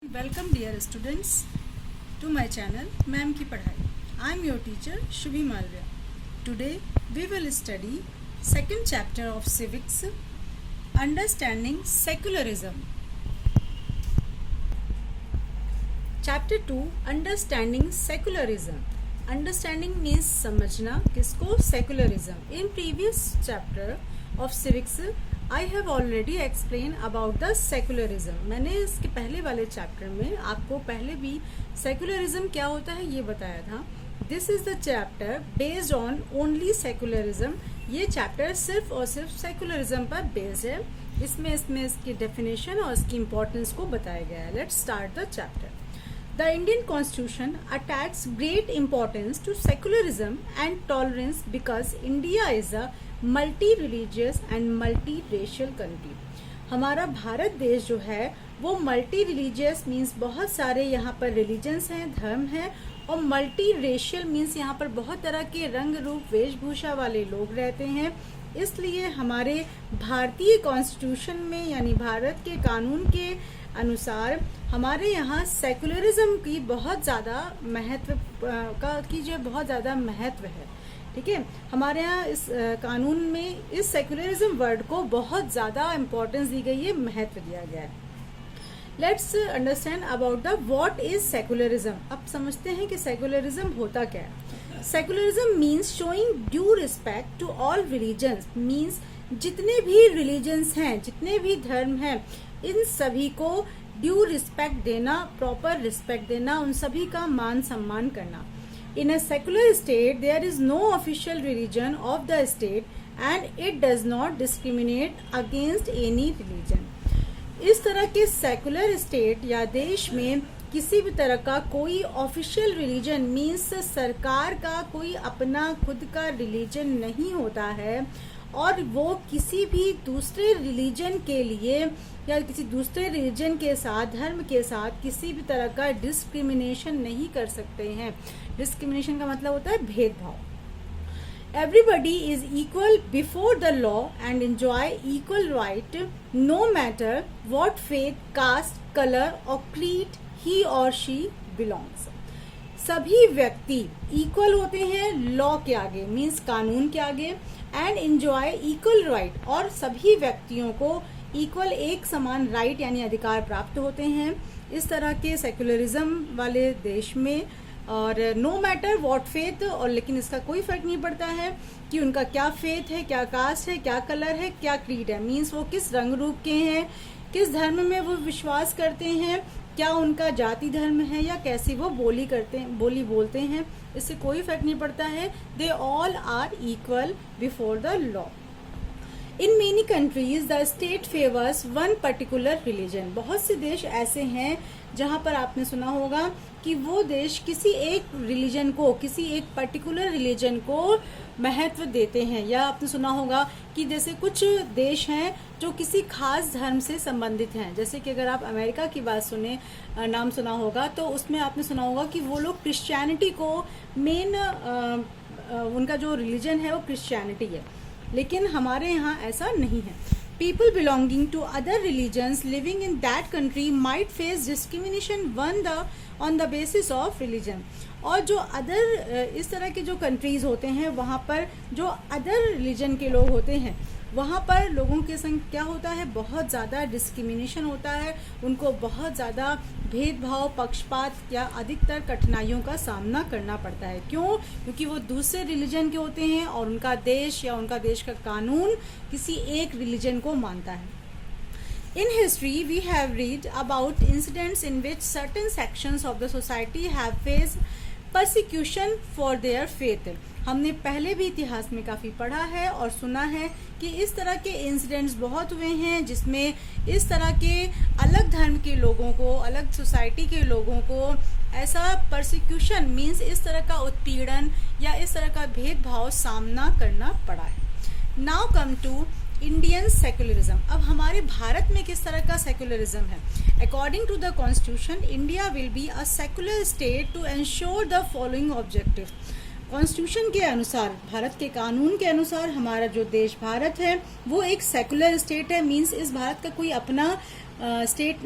Welcome dear students to my channel ma'am की पढ़ाई। I am your teacher Shubhi Malviya. Today we will study second chapter of civics, understanding secularism. Chapter 2, understanding secularism. Understanding means समझना, किसको? Secularism. In previous chapter of civics I have already explained about the secularism। मैंने इसके पहले वाले chapter में आपको पहले भी सेक्युलरिज्म क्या होता है ये बताया था। This is the chapter based on only secularism. ये चैप्टर सिर्फ और सिर्फ सेक्युलरिज्म पर बेस्ड है। इसमें इसकी डेफिनेशन और इसकी इम्पोर्टेंस को बताया गया है। Let's start the chapter. The Indian Constitution attaches great importance to secularism and tolerance because India is a multi-religious and multi-racial country। हमारा भारत देश जो है वो मल्टी रिलीजियस मीन्स बहुत सारे यहाँ पर रिलीजन्स हैं, धर्म हैं, और मल्टी रेशियल मीन्स यहाँ पर बहुत तरह के रंग रूप वेशभूषा वाले लोग रहते हैं। इसलिए हमारे भारतीय कॉन्स्टिट्यूशन में यानी भारत के कानून के अनुसार हमारे यहाँ सेकुलरिज्म की बहुत ज़्यादा महत्व बहुत ज़्यादा महत्व है। ठीक है, हमारे यहाँ इस कानून में इस सेकुलरिज्म वर्ड को बहुत ज़्यादा इम्पोर्टेंस दी गई है, महत्व दिया गया है। Let's understand about the what is secularism. अब समझते हैं कि सेकुलरिज्म होता क्या है। Secularism means showing due respect to all religions. Means जितने भी रिलीजन्स हैं, जितने भी धर्म हैं, इन सभी को ड्यू रिस्पेक्ट देना, प्रॉपर रिस्पेक्ट देना, उन सभी का मान सम्मान करना। In a secular state, there is no official religion of the state and it does not discriminate against any religion। इस तरह के सेकुलर स्टेट या देश में किसी भी तरह का कोई ऑफिशियल रिलीजन मीन्स सरकार का कोई अपना खुद का रिलीजन नहीं होता है, और वो किसी भी दूसरे रिलीजन के लिए या किसी दूसरे रिलीजन के साथ, धर्म के साथ किसी भी तरह का डिस्क्रिमिनेशन नहीं कर सकते हैं। डिस्क्रिमिनेशन का मतलब होता है भेदभाव। Everybody is equal before the law and enjoy equal right no matter what faith, caste, colour और क्रीड ही और शी बिलोंग्स। सभी व्यक्ति इक्वल होते हैं लॉ के आगे मीन्स कानून के आगे, एंड एंजॉय इक्वल राइट, और सभी व्यक्तियों को इक्वल एक समान राइट यानी अधिकार प्राप्त होते हैं। इस तरह के सेक्युलरिज्म वाले देश में, और नो मैटर व्हाट फेथ, और लेकिन इसका कोई फर्क नहीं पड़ता है कि उनका क्या फेथ है, क्या कास्ट है, क्या कलर है, क्या क्रीड है, मीन्स वो किस रंग रूप के हैं, किस धर्म में वो विश्वास करते हैं, क्या उनका जाति धर्म है, या कैसी वो बोली बोलते हैं, इससे कोई फर्क नहीं पड़ता है। They all are equal before the law. In many countries the state favours one particular religion. बहुत से देश ऐसे हैं जहां पर आपने सुना होगा कि वो देश किसी एक रिलीजन को, किसी एक पर्टिकुलर रिलीजन को महत्व देते हैं। या आपने सुना होगा कि जैसे कुछ देश हैं जो किसी खास धर्म से संबंधित हैं। जैसे कि अगर आप अमेरिका की बात सुने, नाम सुना होगा, तो उसमें आपने सुना होगा कि वो लोग क्रिश्चियनिटी को मेन, उनका जो रिलीजन है वो क्रिश्चियनिटी है। लेकिन हमारे यहाँ ऐसा नहीं है। People belonging to other religions living in that country might face discrimination on the basis of religion। और जो अदर इस तरह के जो कंट्रीज होते हैं वहाँ पर जो अदर रिलीजन के लोग होते हैं वहाँ पर लोगों के संग क्या होता है, बहुत ज़्यादा डिस्क्रिमिनेशन होता है, उनको बहुत ज़्यादा भेदभाव, पक्षपात या अधिकतर कठिनाइयों का सामना करना पड़ता है। क्यों? क्योंकि वो दूसरे रिलीजन के होते हैं और उनका देश या उनका देश का कानून किसी एक रिलीजन को मानता है। In history, we have read about incidents in which certain sections of the society have faced persecution for their faith। हमने पहले भी इतिहास में काफ़ी पढ़ा है और सुना है कि इस तरह के इंसिडेंट्स बहुत हुए हैं जिसमें इस तरह के अलग धर्म के लोगों को, अलग सोसाइटी के लोगों को ऐसा परसिक्यूशन मीन्स इस तरह का उत्पीड़न या इस तरह का भेदभाव सामना करना पड़ा है। Now come to Indian secularism. अब हमारे भारत में किस तरह का सेक्युलरिज्म है। According to the constitution, India will be a secular state to ensure the following objective. Constitution के अनुसार, भारत के कानून के अनुसार हमारा जो देश भारत है वो एक सेकुलर स्टेट है। मीन्स इस भारत का कोई अपना स्टेट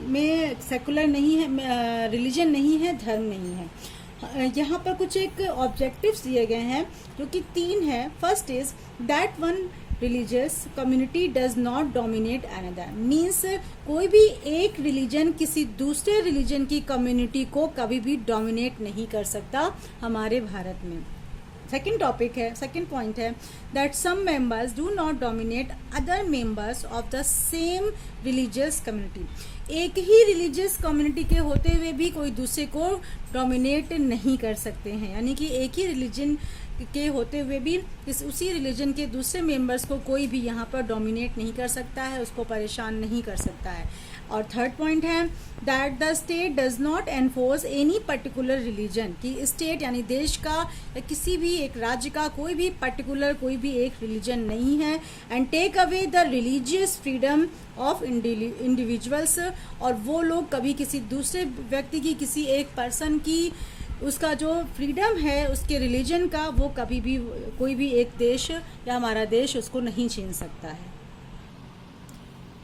में सेकुलर नहीं है, रिलीजन नहीं है, धर्म नहीं है। यहाँ पर कुछ एक ऑब्जेक्टिव्स दिए गए हैं जो कि 3 है। First is that one religious community does not dominate another, means कोई भी एक रिलीजन किसी दूसरे रिलीजन की कम्युनिटी को कभी भी डोमिनेट नहीं कर सकता हमारे भारत में। सेकेंड पॉइंट है that some members do not dominate other members of the same religious community. एक ही रिलीजियस कम्युनिटी के होते हुए भी कोई दूसरे को डोमिनेट नहीं कर सकते हैं, यानी कि एक ही रिलीजन के होते हुए भी उसी रिलीजन के दूसरे मेंबर्स को कोई भी यहाँ पर डोमिनेट नहीं कर सकता है, उसको परेशान नहीं कर सकता है। और थर्ड पॉइंट है that the state does not enforce any particular religion, कि स्टेट यानी देश का या किसी भी एक राज्य का कोई भी पर्टिकुलर कोई भी एक रिलीजन नहीं है। And take away the religious freedom of individuals, और वो लोग कभी किसी दूसरे व्यक्ति की, किसी एक पर्सन की, उसका जो फ्रीडम है उसके रिलीजन का, वो कभी भी कोई भी एक देश या हमारा देश उसको नहीं छीन सकता है।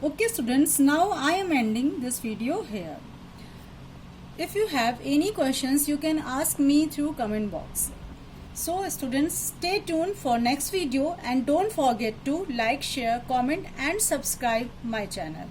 Okay students, now I am ending this video here. If you have any questions, you can ask me through comment box. So students, stay tuned for next video and don't forget to like, share, comment and subscribe my channel.